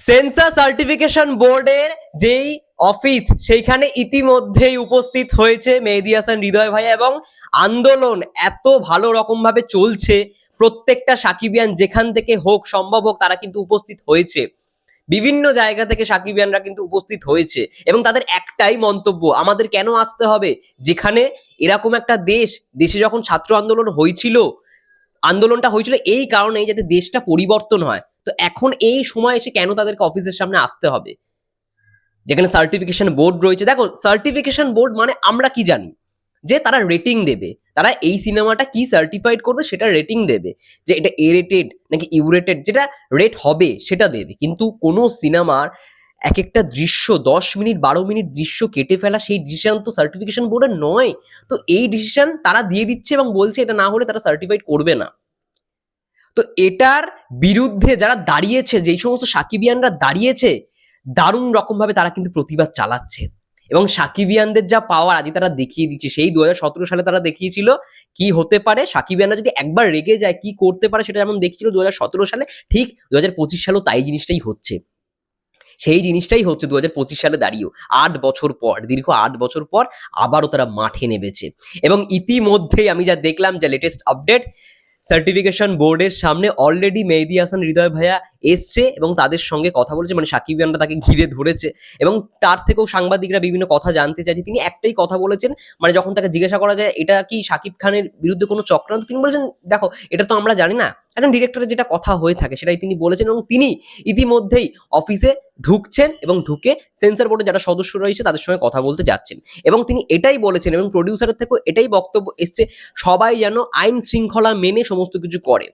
Sensor certification বোর্ডের যেই office সেইখানে ইতিমধ্যেই উপস্থিত হয়েছে মেহেদী হাসান হৃদয় ভাই, এবং আন্দোলন এত ভালো রকম ভাবে চলছে। প্রত্যেকটা সাকিবিয়ান যেখান থেকে হোক সম্ভব হোক তারা কিন্তু উপস্থিত হয়েছে, বিভিন্ন জায়গা থেকে সাকিবিয়ানরা কিন্তু উপস্থিত হয়েছে, এবং তাদের একটাই মন্তব্য, আমাদের কেন আসতে হবে? যেখানে এরকম একটা দেশে যখন ছাত্র আন্দোলনটা হয়েছিল এই কারণেই যাতে দেশটা পরিবর্তন হয়, তো এখন এই সময় এসে কেন তাদেরকে অফিসের সামনে আসতে হবে যেখানে সার্টিফিকেশন বোর্ড রয়েছে? দেখো, সার্টিফিকেশন বোর্ড মানে আমরা কি জানি যে তারা রেটিং দেবে, তারা এই সিনেমাটা কি সার্টিফাইড করবে সেটা রেটিং দেবে, যে এটা এ রেটেড নাকি ইউ রেটেড, যেটা রেট হবে সেটা দেবে। কিন্তু কোনো সিনেমার এক একটা দৃশ্য 10 মিনিট 12 মিনিট দৃশ্য কেটে ফেলা, সেই ডিসিশন তো সার্টিফিকেশন বোর্ডের নয়। তো এই ডিসিশন তারা দিয়ে দিচ্ছে এবং বলছে এটা না হলে তারা সার্টিফাইড করবে না। তো এটার বিরুদ্ধে যারা দাঁড়িয়েছে, যেই সমস্ত সাকিবিয়ানরা দাঁড়িয়েছে, দারুণ রকম ভাবে তারা কিন্তু প্রতিবাদ চালাচ্ছে, এবং সাকিবিয়ানদের যা পাওয়ার আজ তারা দেখিয়ে দিচ্ছে। সেই 2017 সালে তারা দেখিয়েছিল কি হতে পারে, সাকিবিয়ানরা যদি একবার রেগে যায় কি করতে পারে, সেটা যেমন দেখিয়েছিল 2017 সালে, ঠিক 2025 সালেও তাই জিনিসটাই হচ্ছে। সেই জিনিসটাই হচ্ছে 2025 সালে দাঁড়িয়েও 8 বছর পর, দীর্ঘ 8 বছর পর আবারও তারা মাঠে নেমেছে। এবং ইতিমধ্যেই আমি যা দেখলাম, যা লেটেস্ট আপডেট, সার্টিফিকেশন বোর্ডের সামনে অলরেডি মেহেদী হাসান হৃদয় ভাইয়া এসছে এবং তাদের সঙ্গে কথা বলেছে, মানে সাকিবিয়ানরা তাকে ঘিরে ধরেছে, এবং তার থেকেও সাংবাদিকরা বিভিন্ন কথা জানতে চাইছে। তিনি একটাই কথা বলেছেন, মানে যখন তাকে জিজ্ঞাসা করা যায় এটা কি শাকিব খানের বিরুদ্ধে কোনো চক্রান্ত, তিনি বলেছেন দেখো এটা তো আমরা জানি না, একজন ডিরেক্টরের যেটা কথা হয়ে থাকে সেটাই তিনি বলেছেন। এবং তিনি ইতিমধ্যেই অফিসে ঢুকছেন এবং ঢুকে সেন্সর বোর্ডের যারা সদস্য রয়েছে তাদের সঙ্গে কথা বলতে যাচ্ছেন, এবং তিনি এটাই বলেছেন, এবং প্রডিউসারের থেকেও এটাই বক্তব্য এসছে, সবাই যেন আইন শৃঙ্খলা মেনে সমস্ত কিছু করে,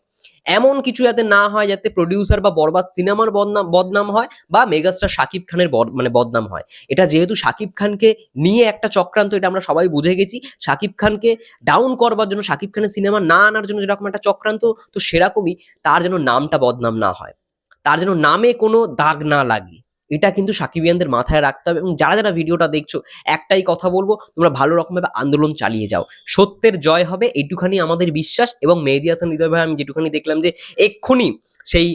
এমন কিছু যাতে না হয় যাতে প্রডিউসার বা বরবাদ সিনেমার বদনাম হয় বা মেগাস্টার শাকিব খানের বদনাম হয়। এটা যেহেতু শাকিব খানকে নিয়ে একটা চক্রান্ত, এটা আমরা সবাই বুঝে গেছি। শাকিব খানকে ডাউন করবার জন্য, শাকিব খানের সিনেমা না আনার জন্য যেরকম একটা চক্রান্ত, তো সেরকমই তার যেন নামটা বদনাম না হয়, তার যেন নামে কোনো দাগ না লাগে, এটা কিন্তু সাকিবিয়ানদের মাথায় রাখতে হবে। এবং যারা যারা ভিডিওটা দেখছো, একটাই কথা বলবো, তোমরা ভালো রকমভাবে আন্দোলন চালিয়ে যাও, সত্যের জয় হবে, এইটুখানি আমাদের বিশ্বাস। এবং মেহেদী হাসান হৃদয় ভাই আমি যেটুখানি দেখলাম যে এক্ষুনি সেই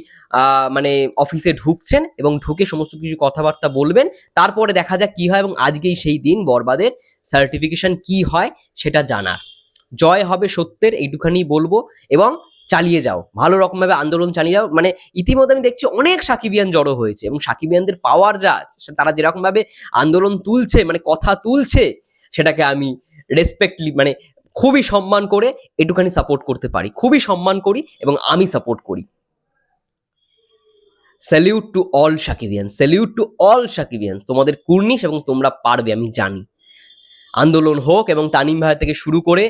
মানে অফিসে ঢুকছেন এবং ঢুকে সমস্ত কিছু কথাবার্তা বলবেন, তারপরে দেখা যাক কি হয়। এবং আজকেই সেই দিন, বরবাদের সার্টিফিকেশন কি হয় সেটা জানার। জয় হবে সত্যের, এইটুখানি বলবো। এবং চালিয়ে যাও, ভালো রকম ভাবে আন্দোলন চালিয়ে যাও। মানে ইতিমধ্যে আমি দেখছি অনেক সাকিবিয়ান জড়ো হয়েছে, এবং সাকিবিয়ানদের পাওয়ার যা, তারা যেরকম ভাবে আন্দোলন তুলছে, মানে কথা তুলছে, সেটাকে আমি রেসপেক্টলি, মানে খুবই সম্মান করে একটুখানি সাপোর্ট করতে পারি, খুবই সম্মান করি এবং আমি সাপোর্ট করি। Salute to all Sakibian, salute to all Sakibian, তোমাদের কুর্নিশ এবং তোমরা পারবে, আমি জানি। আন্দোলন হোক, এবং তানিম ভাইয়া থেকে শুরু করে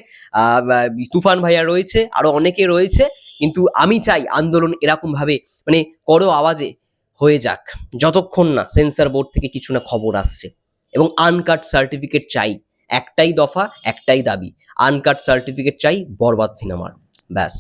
তুফান ভাইয়া রয়েছে, আরো অনেকে রয়েছে, কিন্তু আমি চাই আন্দোলন এরকম ভাবে, মানে করো আওয়াজে হয়ে যাক, যতক্ষণ না সেন্সর বোর্ড থেকে কিছু না খবর আসছে। এবং আনকাট সার্টিফিকেট চাই, একটাই দফা, একটাই দাবি, আনকাট সার্টিফিকেট চাই বরবাদ সিনেমার, ব্যাস।